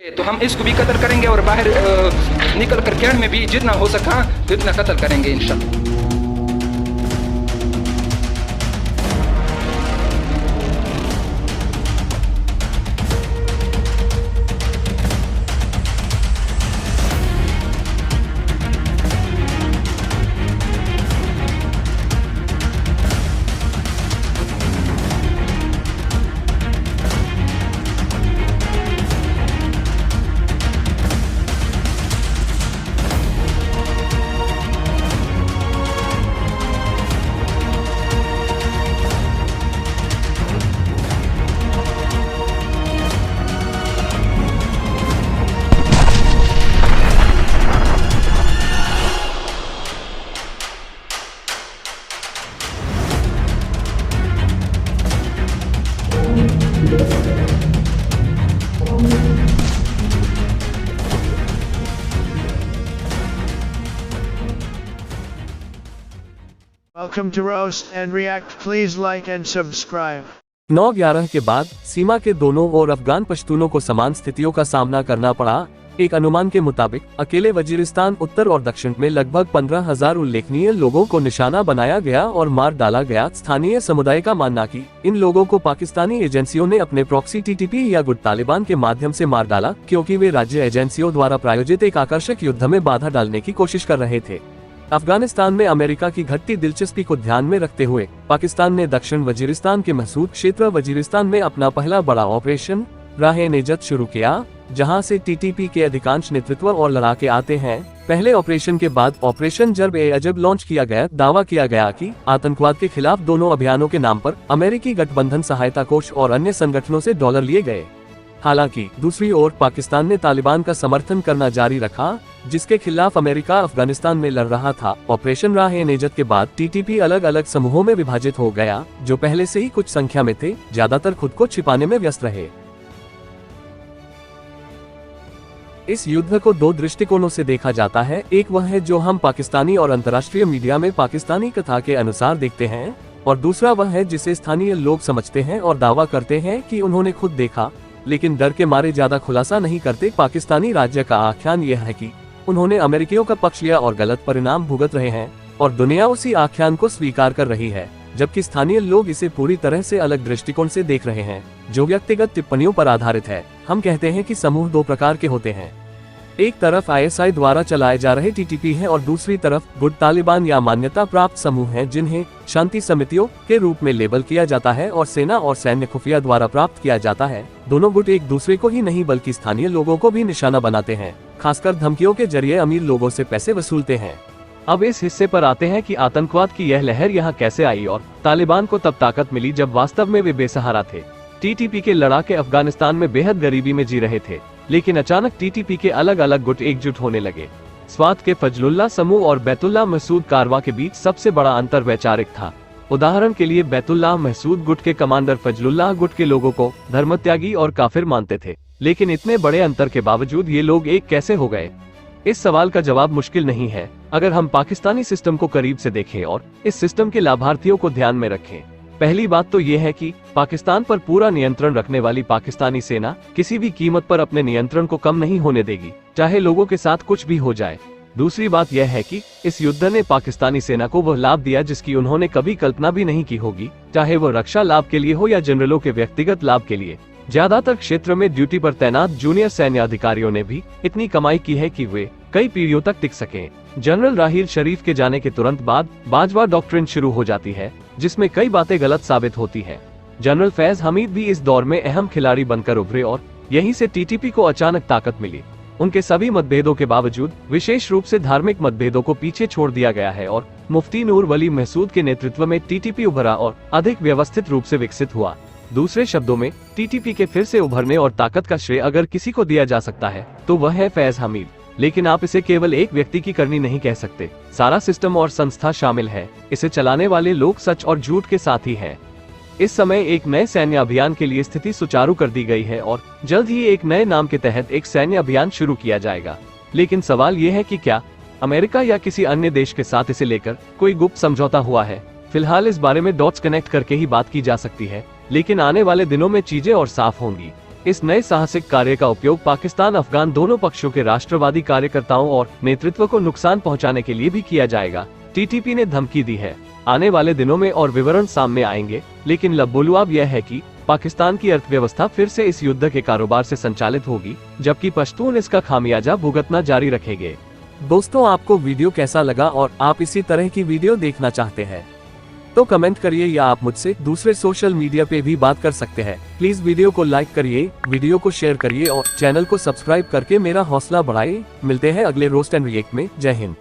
तो हम इसको भी कत्ल करेंगे और बाहर निकल कर कैंट में भी जितना हो सका उतना कत्ल करेंगे इंशाल्लाह। Welcome to Roast and React. Please like and subscribe. 9/11 के बाद सीमा के दोनों ओर अफगान पश्तूनों को समान स्थितियों का सामना करना पड़ा। एक अनुमान के मुताबिक अकेले वजीरिस्तान उत्तर और दक्षिण में लगभग 15,000 उल्लेखनीय लोगों को निशाना बनाया गया और मार डाला गया। स्थानीय समुदाय का मानना कि इन लोगों को पाकिस्तानी एजेंसियों ने अपने प्रॉक्सी टीटीपी या गुट तालिबान के माध्यम से मार डाला, क्योंकि वे राज्य एजेंसियों द्वारा प्रायोजित एक आकर्षक युद्ध में बाधा डालने की कोशिश कर रहे थे। अफगानिस्तान में अमेरिका की घटती दिलचस्पी को ध्यान में रखते हुए पाकिस्तान ने दक्षिण वजीरिस्तान के महसूद क्षेत्र वजीरिस्तान में अपना पहला बड़ा ऑपरेशन राह-ए-नेजत शुरू किया, जहां से टीटीपी के अधिकांश नेतृत्व और लड़ाके आते हैं। पहले ऑपरेशन के बाद ऑपरेशन जर्ब-ए-अजब लॉन्च किया गया। दावा किया गया कि आतंकवाद के खिलाफ दोनों अभियानों के नाम पर अमेरिकी गठबंधन सहायता कोष और अन्य संगठनों से डॉलर लिए गए। हालांकि दूसरी ओर पाकिस्तान ने तालिबान का समर्थन करना जारी रखा, जिसके खिलाफ अमेरिका अफगानिस्तान में लड़ रहा था। ऑपरेशन राह-ए-नेजत के बाद टीटीपी अलग अलग समूहों में विभाजित हो गया, जो पहले से ही कुछ संख्या में थे, ज्यादातर खुद को छिपाने में व्यस्त रहे। इस युद्ध को दो दृष्टिकोणों से देखा जाता है। एक वह है जो हम पाकिस्तानी और अंतर्राष्ट्रीय मीडिया में पाकिस्तानी कथा के अनुसार देखते हैं, और दूसरा वह है जिसे स्थानीय लोग समझते हैं और दावा करते हैं कि उन्होंने खुद देखा, लेकिन डर के मारे ज्यादा खुलासा नहीं करते। पाकिस्तानी राज्य का आख्यान यह है कि उन्होंने अमेरिकियों का पक्ष लिया और गलत परिणाम भुगत रहे हैं, और दुनिया उसी आख्यान को स्वीकार कर रही है, जबकि स्थानीय लोग इसे पूरी तरह से अलग दृष्टिकोण से देख रहे हैं, जो व्यक्तिगत टिप्पणियों पर आधारित है। हम कहते हैं कि समूह दो प्रकार के होते हैं। एक तरफ आईएसआई द्वारा चलाए जा रहे टीटीपी है और दूसरी तरफ गुट तालिबान या मान्यता प्राप्त समूह हैं, जिन्हें शांति समितियों के रूप में लेबल किया जाता है और सेना और सैन्य खुफिया द्वारा प्राप्त किया जाता है। दोनों गुट एक दूसरे को ही नहीं बल्कि स्थानीय लोगों को भी निशाना बनाते हैं, खासकर धमकियों के जरिए अमीर लोगों से पैसे वसूलते हैं। अब इस हिस्से पर आते हैं कि आतंकवाद की यह लहर यहाँ कैसे आई और तालिबान को तब ताकत मिली जब वास्तव में वे बेसहारा थे। टीटीपी के लड़ाके अफगानिस्तान में बेहद गरीबी में जी रहे थे, लेकिन अचानक टीटीपी के अलग अलग गुट एकजुट होने लगे। स्वात के फजलुल्लाह समूह और बैतुल्लाह महसूद कारवा के बीच सबसे बड़ा अंतर वैचारिक था। उदाहरण के लिए बैतुल्लाह महसूद गुट के कमांडर फजलुल्लाह गुट के लोगों को धर्मत्यागी और काफिर मानते थे, लेकिन इतने बड़े अंतर के बावजूद ये लोग एक कैसे हो गए? इस सवाल का जवाब मुश्किल नहीं है, अगर हम पाकिस्तानी सिस्टम को करीब से देखें और इस सिस्टम के लाभार्थियों को ध्यान में रखें। पहली बात तो ये है कि पाकिस्तान पर पूरा नियंत्रण रखने वाली पाकिस्तानी सेना किसी भी कीमत पर अपने नियंत्रण को कम नहीं होने देगी, चाहे लोगों के साथ कुछ भी हो जाए। दूसरी बात यह है कि इस युद्ध ने पाकिस्तानी सेना को वह लाभ दिया जिसकी उन्होंने कभी कल्पना भी नहीं की होगी, चाहे वो रक्षा लाभ के लिए हो या जनरलों के व्यक्तिगत लाभ के लिए। ज्यादातर क्षेत्र में ड्यूटी पर तैनात जूनियर सैन्य अधिकारियों ने भी इतनी कमाई की है कि वे कई पीढ़ियों तक टिक सकें। जनरल राहील शरीफ के जाने के तुरंत बाद बाजवा डॉक्ट्रिन शुरू हो जाती है, जिसमें कई बातें गलत साबित होती है। जनरल फैज हमीद भी इस दौर में अहम खिलाड़ी बनकर उभरे और यहीं से टीटीपी को अचानक ताकत मिली। उनके सभी मतभेदों के बावजूद विशेष रूप से धार्मिक मतभेदों को पीछे छोड़ दिया गया है और मुफ्ती नूर वली महसूद के नेतृत्व में टीटीपी उभरा और अधिक व्यवस्थित रूप से विकसित हुआ। दूसरे शब्दों में टीटीपी के फिर से उभरने और ताकत का श्रेय अगर किसी को दिया जा सकता है तो वह है फैज हमीद, लेकिन आप इसे केवल एक व्यक्ति की करनी नहीं कह सकते। सारा सिस्टम और संस्था शामिल है। इसे चलाने वाले लोग सच और झूठ के साथी हैं। इस समय एक नए सैन्य अभियान के लिए स्थिति सुचारू कर दी गई है और जल्द ही एक नए नाम के तहत एक सैन्य अभियान शुरू किया जाएगा। लेकिन सवाल ये है कि क्या अमेरिका या किसी अन्य देश के साथ इसे लेकर कोई गुप्त समझौता हुआ है? फिलहाल इस बारे में डॉट्स कनेक्ट करके ही बात की जा सकती है, लेकिन आने वाले दिनों में चीजें और साफ होंगी। इस नए साहसिक कार्य का उपयोग पाकिस्तान अफगान दोनों पक्षों के राष्ट्रवादी कार्यकर्ताओं और नेतृत्व को नुकसान पहुंचाने के लिए भी किया जाएगा। टीटीपी ने धमकी दी है। आने वाले दिनों में और विवरण सामने आएंगे, लेकिन लबोलुआब यह है कि पाकिस्तान की अर्थव्यवस्था फिर से इस युद्ध के कारोबार से संचालित होगी, जबकि पश्तून इसका खामियाजा भुगतना जारी रखेंगे। दोस्तों, आपको वीडियो कैसा लगा और आप इसी तरह की वीडियो देखना चाहते हैं तो कमेंट करिए, या आप मुझसे दूसरे सोशल मीडिया पे भी बात कर सकते हैं। प्लीज वीडियो को लाइक करिए, वीडियो को शेयर करिए और चैनल को सब्सक्राइब करके मेरा हौसला बढ़ाइए। मिलते हैं अगले रोस्ट एंड रिएक्ट में। जय हिंद।